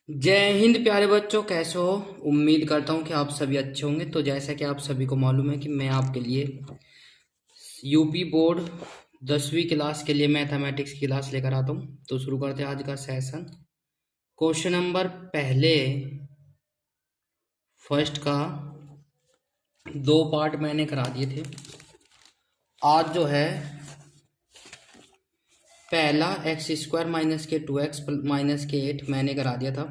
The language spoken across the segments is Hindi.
जय हिंद प्यारे बच्चों, कैसे हो। उम्मीद करता हूँ कि आप सभी अच्छे होंगे। तो जैसा कि आप सभी को मालूम है कि मैं आपके लिए यूपी बोर्ड 10वीं क्लास के लिए मैथमेटिक्स की क्लास लेकर आता हूँ। तो शुरू करते हैं आज का सेशन। क्वेश्चन नंबर पहले फर्स्ट का दो पार्ट मैंने करा दिए थे। आज जो है पहला एक्स स्क्वायर माइनस के 2x माइनस के 8 मैंने करा दिया था।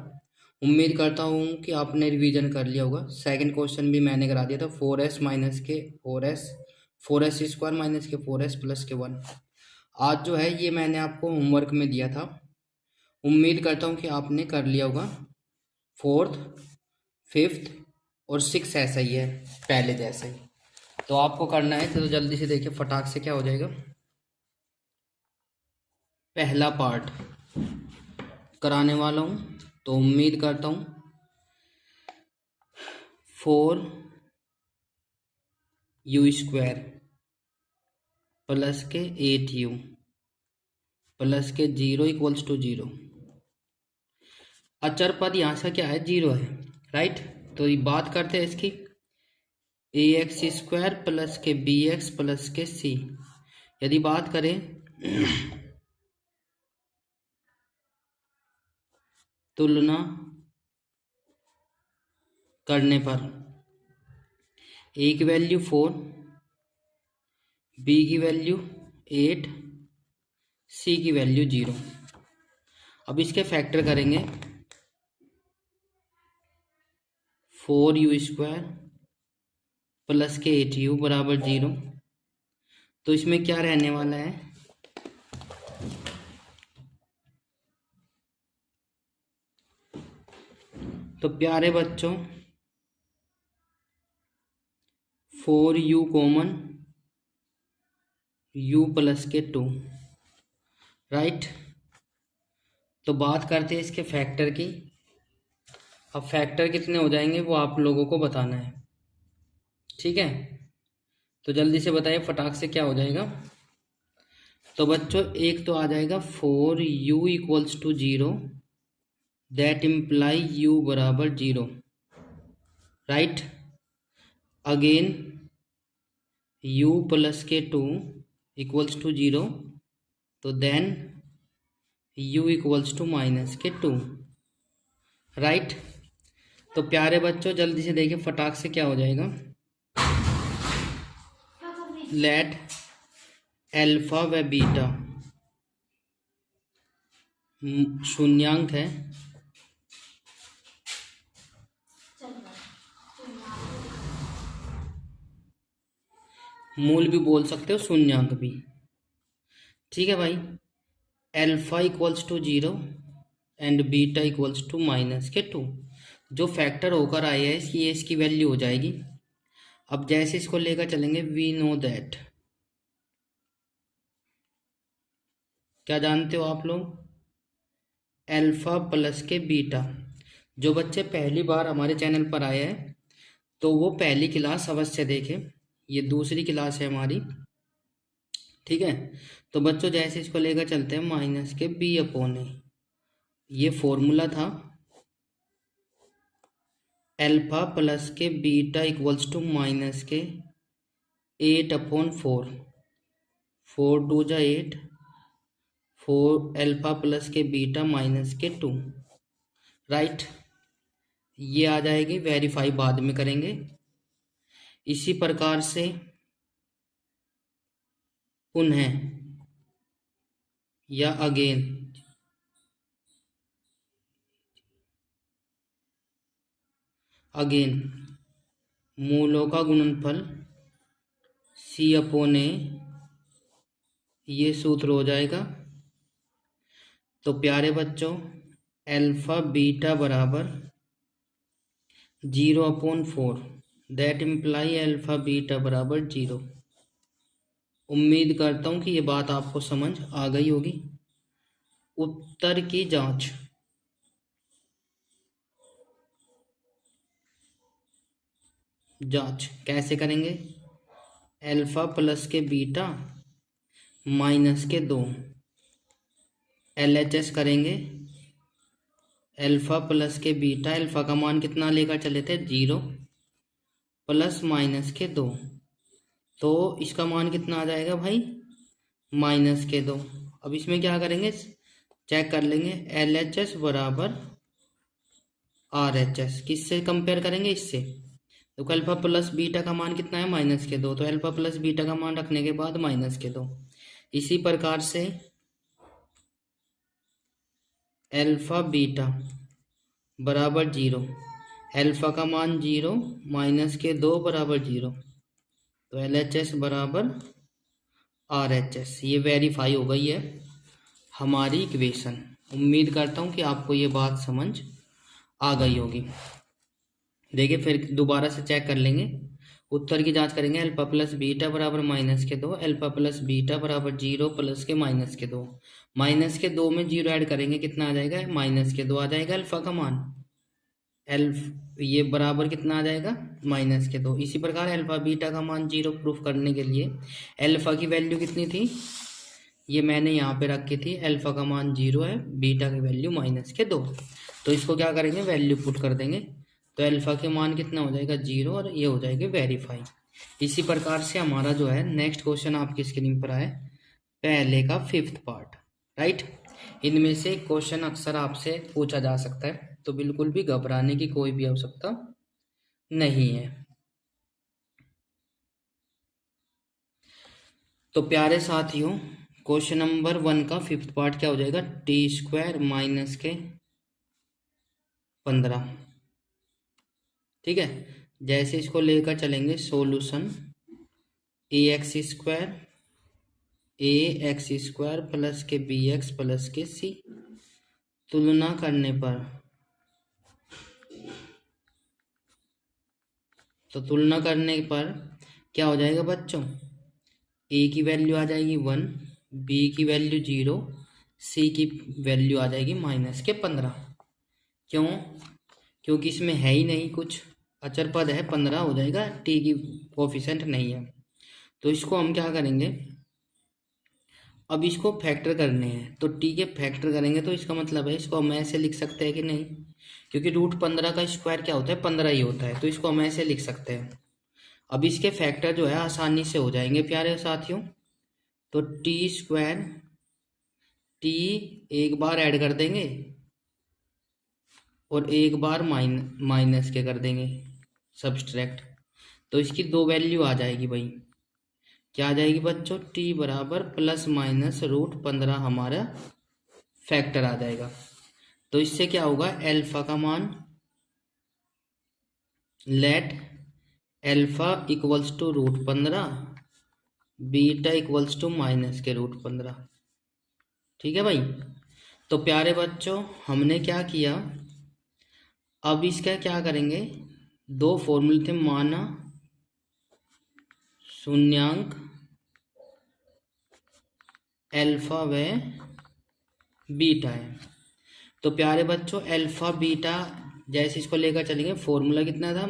उम्मीद करता हूँ कि आपने रिवीजन कर लिया होगा। सेकंड क्वेश्चन भी मैंने करा दिया था 4s माइनस के 4s स्क्वायर माइनस के 4s प्लस के 1। आज जो है ये मैंने आपको होमवर्क में दिया था। उम्मीद करता हूँ कि आपने कर लिया होगा। फोर्थ, फिफ्थ और सिक्स ऐसा ही है, पहले जैसा ही। तो आपको करना है, तो जल्दी से देखिए फटाक से क्या हो जाएगा। पहला पार्ट कराने वाला हूँ, तो उम्मीद करता हूँ 4u² प्लस के 8u प्लस के 0 इक्वल्स टू 0। अचर पद यहाँ से क्या है, 0 है, राइट। तो ये बात करते हैं इसकी ax² प्लस के bx प्लस के c। यदि बात करें तुलना करने पर a की वैल्यू 4, b की वैल्यू 8, c की वैल्यू 0। अब इसके फैक्टर करेंगे 4u² प्लस के 8u बराबर 0। तो इसमें क्या रहने वाला है, तो प्यारे बच्चों 4u कॉमन, u प्लस के 2, राइट। तो बात करते हैं इसके फैक्टर की। अब फैक्टर कितने हो जाएंगे वो आप लोगों को बताना है, ठीक है। तो जल्दी से बताइए फटाक से क्या हो जाएगा। तो बच्चों एक तो आ जाएगा 4u equals to 0, that imply u बराबर 0, राइट। अगेन u प्लस के 2 इक्वल्स टू 0, तो then u equals to minus के 2, राइट। तो प्यारे बच्चों जल्दी से देखिए फटाक से क्या हो जाएगा। लेट अल्फा व बीटा शून्यांक है, मूल भी बोल सकते हो, शून्यांक भी, ठीक है भाई। Alpha equals to 0 and beta equals to minus के 2। जो फैक्टर होकर आया है इसकी, ये इसकी वैल्यू हो जाएगी। अब जैसे इसको लेकर चलेंगे, वी नो दैट, क्या जानते हो आप लोग, अल्फा प्लस के बीटा। जो बच्चे पहली बार हमारे चैनल पर आए हैं तो वो पहली क्लास अवश्य देखें, ये दूसरी क्लास है हमारी, ठीक है। तो बच्चों जैसे इसको लेकर चलते हैं, माइनस के बी अपॉन ए, ये फॉर्मूला था अल्फा प्लस के बीटा इक्वल्स टू माइनस के 8/4, 4 2 8, 4 अल्फा प्लस के बीटा माइनस के 2, राइट। ये आ जाएगी, वेरीफाई बाद में करेंगे। इसी प्रकार से पुनः या अगेन मूलों का गुणनफल c/a, ये सूत्र हो जाएगा। तो प्यारे बच्चों अल्फा बीटा बराबर 0/4, दैट इम्प्लाई अल्फा बीटा बराबर 0। उम्मीद करता हूँ कि ये बात आपको समझ आ गई होगी। उत्तर की जांच कैसे करेंगे, अल्फा प्लस के बीटा माइनस के 2 LHS करेंगे, अल्फा प्लस के बीटा, अल्फा का मान कितना लेकर चले थे 0 प्लस माइनस के 2, तो इसका मान कितना आ जाएगा भाई -2। अब इसमें क्या करेंगे, चेक कर लेंगे LHS बराबर RHS, किससे कंपेयर करेंगे इससे। तो अल्फा प्लस बीटा का मान कितना है -2, तो अल्फा प्लस बीटा का मान रखने के बाद -2। इसी प्रकार से अल्फा बीटा बराबर 0, अल्फा का मान 0 -2 बराबर 0, तो LHS बराबर RHS। ये वेरीफाई हो गई है हमारी इक्वेशन। उम्मीद करता हूँ कि आपको ये बात समझ आ गई होगी। देखिए फिर दोबारा से चेक कर लेंगे, उत्तर की जांच करेंगे। अल्फा प्लस बीटा बराबर -2, अल्फा प्लस बीटा बराबर 0 प्लस के -2, -2 में 0 ऐड करेंगे कितना आ जाएगा -2 आ जाएगा अल्फा का मान। ये बराबर कितना आ जाएगा -2। इसी प्रकार अल्फा बीटा का मान 0 प्रूफ करने के लिए अल्फा की वैल्यू कितनी थी, ये मैंने यहाँ पे रखी थी, अल्फा का मान 0 है, बीटा की वैल्यू -2। तो इसको क्या करेंगे, वैल्यू पुट कर देंगे, तो अल्फा के मान कितना हो जाएगा 0 और ये हो जाएगी वेरीफाई। इसी प्रकार से हमारा जो है नेक्स्ट क्वेश्चन आपकी स्क्रीन पर आए, पहले का 5th पार्ट, राइट। इनमें से क्वेश्चन अक्सर आपसे पूछा जा सकता है, तो बिल्कुल भी घबराने की कोई भी आवश्यकता नहीं है। तो प्यारे साथियों, क्वेश्चन नंबर 1 का 5th पार्ट क्या हो जाएगा, t² के 15। ठीक है, जैसे इसको लेकर चलेंगे सॉल्यूशन ax² प्लस के bx प्लस के c, तुलना करने पर, तो तुलना करने पर क्या हो जाएगा बच्चों, a की वैल्यू आ जाएगी 1, b की वैल्यू 0, c की वैल्यू आ जाएगी -15। क्यों, क्योंकि इसमें है ही नहीं कुछ, अचर पद है, 15 हो जाएगा, t की कोफिशिएंट नहीं है। तो इसको हम क्या करेंगे, अब इसको फैक्टर करने हैं, तो t के फैक्टर करेंगे, तो इसका मतलब है इसको हम ऐसे लिख सकते हैं कि नहीं, क्योंकि √15 का स्क्वायर क्या होता है 15 ही होता है, तो इसको हम ऐसे लिख सकते हैं। अब इसके फैक्टर जो है आसानी से हो जाएंगे प्यारे साथियों। तो t², t एक बार ऐड कर देंगे और एक बार माइनस के कर देंगे सब्सट्रैक्ट, तो इसकी 2 वैल्यू आ जाएगी भाई, क्या आ जाएगी बच्चों, t बराबर ±√15 हमारा फैक्टर आ जाएगा। तो इससे क्या होगा, अल्फा का मान, let alpha equals to √15, beta equals to -√15। ठीक है भाई। तो प्यारे बच्चों, हमने क्या किया, अब इसका क्या करेंगे, 2 फॉर्मूले थे, माना शून्यांक अल्फा व बीटा है। तो प्यारे बच्चों, अल्फा बीटा जैसे इसको लेकर चलेंगे, फॉर्मूला कितना था,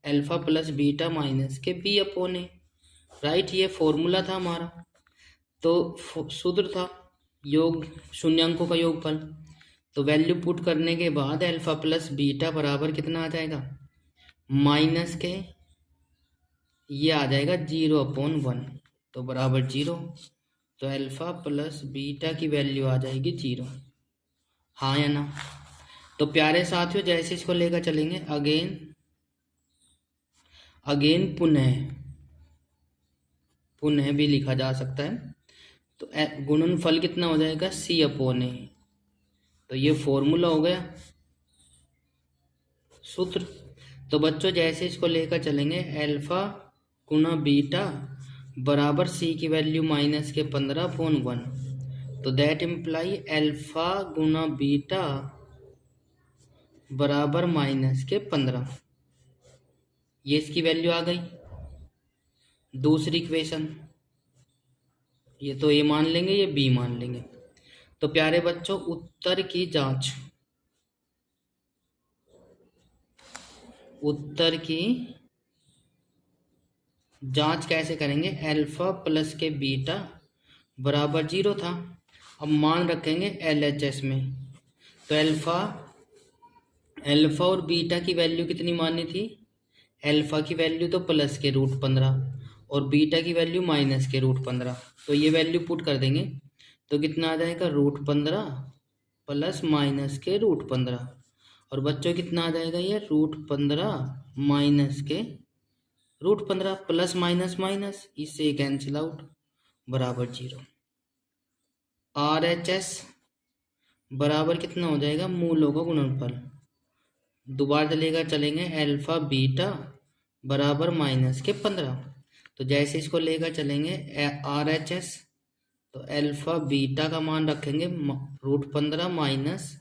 अल्फा प्लस बीटा माइनस के b/a, राइट, ये फॉर्मूला था हमारा। तो सूत्र था योग शून्यांकों का योगफल, तो वैल्यू पुट करने के बाद अल्फा प्लस बीटा बराबर कितना आ जाएगा, माइनस के, ये आ जाएगा 0/1, तो बराबर 0, तो अल्फा प्लस बीटा की वैल्यू आ जाएगी 0, हाँ या ना। तो प्यारे साथियों, जैसे इसको लेकर चलेंगे, अगेन पुनः भी लिखा जा सकता है, तो गुणनफल कितना हो जाएगा c/a, तो ये फॉर्मूला हो गया सूत्र। तो बच्चों जैसे इसको लेकर चलेंगे, अल्फा गुणा बीटा बराबर c की वैल्यू -15/1, तो दैट इम्प्लाई अल्फा गुणा बीटा बराबर -15, ये इसकी वैल्यू आ गई। दूसरी इक्वेशन, ये तो a मान लेंगे, ये b मान लेंगे। तो प्यारे बच्चों, उत्तर की जांच कैसे करेंगे, अल्फा प्लस के बीटा बराबर 0 था, अब मान रखेंगे LHS में, तो अल्फा अल्फा और बीटा की वैल्यू कितनी मानी थी? अल्फा की वैल्यू तो प्लस के रूट 15 और बीटा की वैल्यू माइनस के रूट 15। तो ये वैल्यू पुट कर देंगे तो कितना आ जाएगा? रूट 15 प्लस माइनस के रूट 15। और बच्चों कितना आ जाएगा? ये रूट 15 माइनस के रूट 15 प्लस माइनस माइनस इससे कैंसिल आउट बराबर 0। आर एच एस बराबर कितना हो जाएगा? मूलों का गुणनफल। दोबारा लेकर चलेंगे अल्फा बीटा बराबर माइनस के 15। तो जैसे इसको लेकर चलेंगे आर एच एस, तो अल्फा बीटा का मान रखेंगे root 15 minus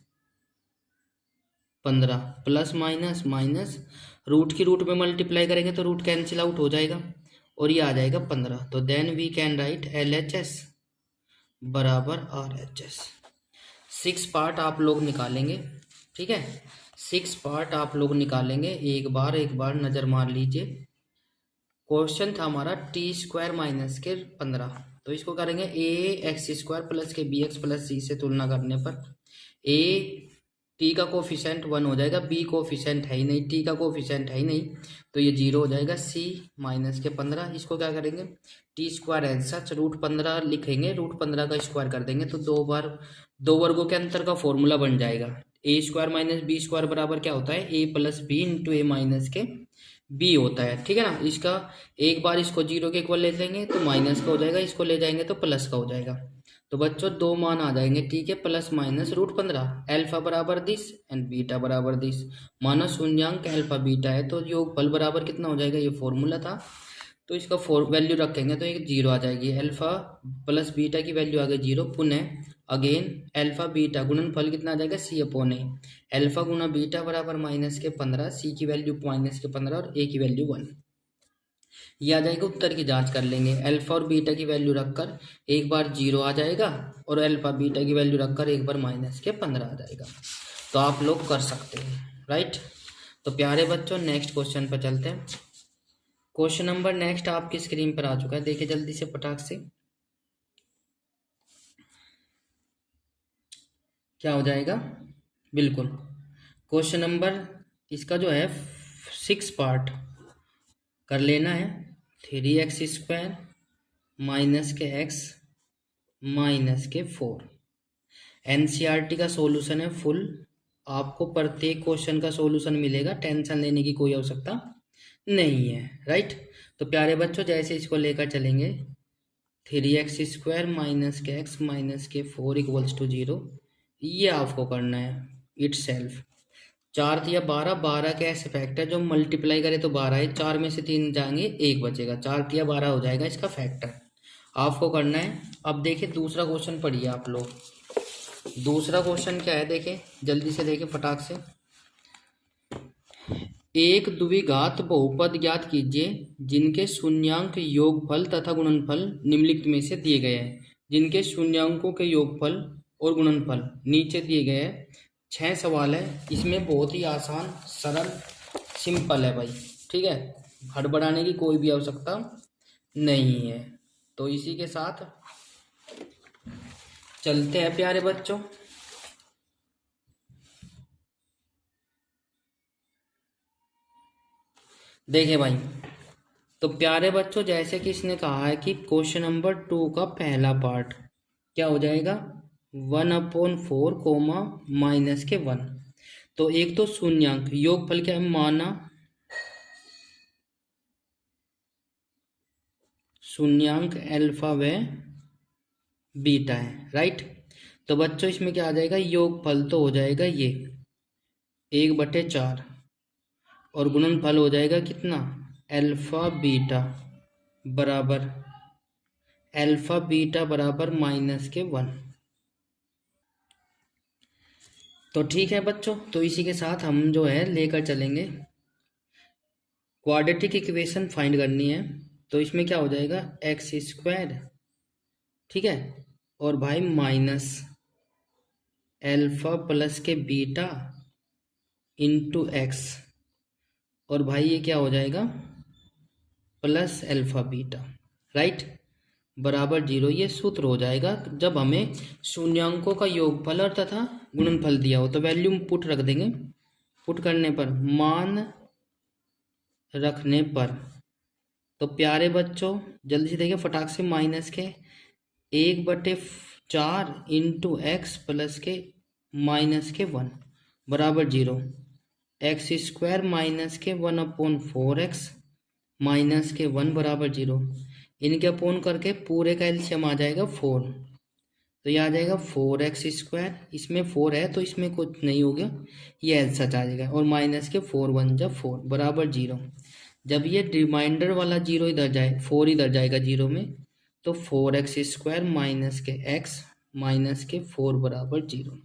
15 plus minus minus root की रूट में मल्टीप्लाई करेंगे तो रूट कैंसिल आउट हो जाएगा और ये आ जाएगा 15। तो then we can write L H S बराबर आर एच एस। 6 पार्ट आप लोग निकालेंगे, ठीक है? 6 पार्ट आप लोग निकालेंगे। एक बार नज़र मार लीजिए। क्वेश्चन था हमारा टी स्क्वायर माइनस के 15। तो इसको करेंगे ए एक्स स्क्वायर प्लस के बी एक्स प्लस सी से तुलना करने पर ए टी का कोफिशेंट 1 हो जाएगा, बी कोफिशेंट है ही नहीं, टी का कोफिशेंट है ही नहीं, तो ये 0 हो जाएगा। सी माइनस के 15, इसको क्या करेंगे? T square as such root 15 लिखेंगे, रूट 15 का स्क्वायर कर देंगे तो दो वर्गों के अंतर का फॉर्मूला बन जाएगा। ए स्क्वायर माइनस बी स्क्वायर बराबर क्या होता है? ए प्लस बी इंटू ए माइनस के बी होता है, ठीक है ना? इसका एक बार इसको 0 के इक्वल ले लेंगे तो माइनस का हो जाएगा, इसको ले जाएंगे तो प्लस का हो जाएगा। तो बच्चों दो मान आ जाएंगे, ठीक है? प्लस माइनस रूट 15, अल्फा बराबर 10 एंड बीटा बराबर 10। माना शून्यांक अल्फा बीटा है तो योगफल बराबर कितना हो जाएगा? ये फॉर्मूला था तो इसका वैल्यू रखेंगे तो एक 0 आ जाएगी। अल्फा प्लस बीटा की वैल्यू आ गई 0। पुनः अगेन अल्फा बीटा गुणनफल कितना आ जाएगा? सी अपॉन ए। अल्फा गुना बीटा बराबर माइनस के 15, सी की वैल्यू माइनस के 15 और ए की वैल्यू 1। ये आ जाएगा। उत्तर की जांच कर लेंगे। अल्फा और बीटा की वैल्यू रखकर एक बार 0 आ जाएगा और अल्फा बीटा की वैल्यू रखकर एक बार माइनस के 15 आ जाएगा। तो आप लोग कर सकते हैं, राइट? तो प्यारे बच्चों नेक्स्ट क्वेश्चन पर चलते हैं। क्वेश्चन नंबर नेक्स्ट आपकी स्क्रीन पर आ चुका है, देखिए जल्दी से फटाक से। क्या हो जाएगा? बिल्कुल क्वेश्चन नंबर इसका जो है 6 पार्ट कर लेना है। 3x स्क्वायर माइनस के x माइनस के 4। एनसीईआरटी का सॉल्यूशन है फुल। आपको प्रत्येक क्वेश्चन का सॉल्यूशन मिलेगा, टेंशन लेने की कोई आवश्यकता नहीं है, राइट? तो प्यारे बच्चों जैसे इसको लेकर चलेंगे 3x स्क्वायर माइनस के x माइनस के 4 इक्वल्स टू 0, ये आपको करना है इट सेल्फ। 4 या 12, 12 के ऐसे फैक्टर जो मल्टीप्लाई करे तो 12 है, 4 में से 3 जाएंगे 1 बचेगा, 4 या 12 हो जाएगा इसका फैक्टर। आपको करना है। अब देखिए दूसरा क्वेश्चन पढ़िए आप लोग। दूसरा क्वेश्चन क्या है देखें, जल्दी से देखें फटाक से। एक द्विघात बहुपद ज्ञात कीजिए जिनके शून्यांक योगफल तथा गुणनफल निम्नलिखित में से दिए गए हैं। जिनके शून्यांकों के योगफल और गुणनफल नीचे दिए गए हैं। 6 सवाल है, इसमें बहुत ही आसान सरल सिंपल है भाई, ठीक है? हड़बड़ाने की कोई भी आवश्यकता नहीं है। तो इसी के साथ चलते हैं प्यारे बच्चों। देखिए भाई, तो प्यारे बच्चों जैसे कि इसने कहा है कि क्वेश्चन नंबर 2 का पहला पार्ट क्या हो जाएगा? 1/4 कोमा माइनस के 1। तो एक तो शून्यांक योगफल क्या है? माना शून्यांक अल्फा व बीटा है, राइट? तो बच्चों इसमें क्या आ जाएगा? योगफल तो हो जाएगा ये 1/4 और गुणनफल हो जाएगा कितना? अल्फा बीटा बराबर माइनस के 1। तो ठीक है बच्चों, तो इसी के साथ हम जो है लेकर चलेंगे क्वाड्रेटिक इक्वेशन फाइंड करनी है। तो इसमें क्या हो जाएगा? एक्स स्क्वायर, ठीक है, और भाई माइनस अल्फा प्लस के बीटा इंटू एक्स, और भाई ये क्या हो जाएगा? प्लस अल्फा बीटा, राइट, बराबर 0। ये सूत्र हो जाएगा जब हमें शून्यांकों का योगफल और तथा गुणनफल दिया हो। तो वैल्यू पुट रख देंगे पुट करने पर, मान रखने पर। तो प्यारे बच्चों जल्दी से देखिए फटाक से, माइनस के 1/4 इंटू एक्स प्लस के माइनस के 1 बराबर 0। एक्स स्क्वायर माइनस के 1/4x माइनस के 1 बराबर 0। इनके अपोन करके पूरे का एलसीएम आ जाएगा 4। तो ये आ जाएगा 4x²। इसमें 4 है तो इसमें कुछ नहीं हो गया, ये एल सच आ जाएगा। और माइनस के 4 1 जा 4 बराबर 0। जब ये रिमाइंडर वाला 0 इधर जाए, 4 इधर जाएगा 0 में, तो 4x² माइनस के x माइनस के 4 बराबर 0।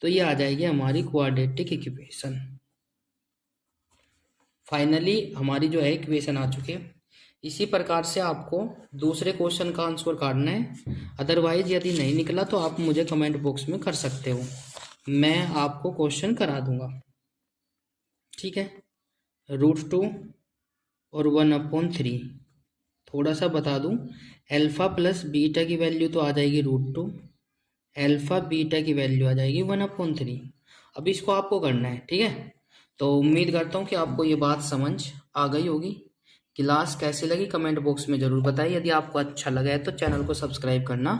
तो ये आ जाएगी हमारी क्वाड्रेटिक इक्वेशन। फाइनली हमारी जो है इक्वेशन आ चुकी है। इसी प्रकार से आपको दूसरे क्वेश्चन का आंसर काटना है। अदरवाइज यदि नहीं निकला तो आप मुझे कमेंट बॉक्स में कर सकते हो, मैं आपको क्वेश्चन करा दूंगा। ठीक है। √2 और 1/3। थोड़ा सा बता दूं, अल्फा प्लस बीटा की वैल्यू तो आ जाएगी √2, अल्फा बीटा की वैल्यू आ जाएगी 1/3। अब इसको आपको करना है। ठीक है। तो उम्मीद करता हूँ कि आपको ये बात समझ आ गई होगी। क्लास कैसी लगी कमेंट बॉक्स में ज़रूर बताइए। यदि आपको अच्छा लगा है तो चैनल को सब्सक्राइब करना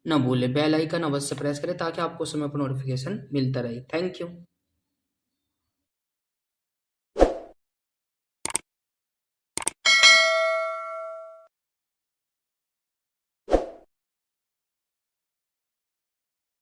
ना भूलें, बेल आइकन अवश्य प्रेस करें ताकि आपको समय पर नोटिफिकेशन मिलता रहे। Thank you.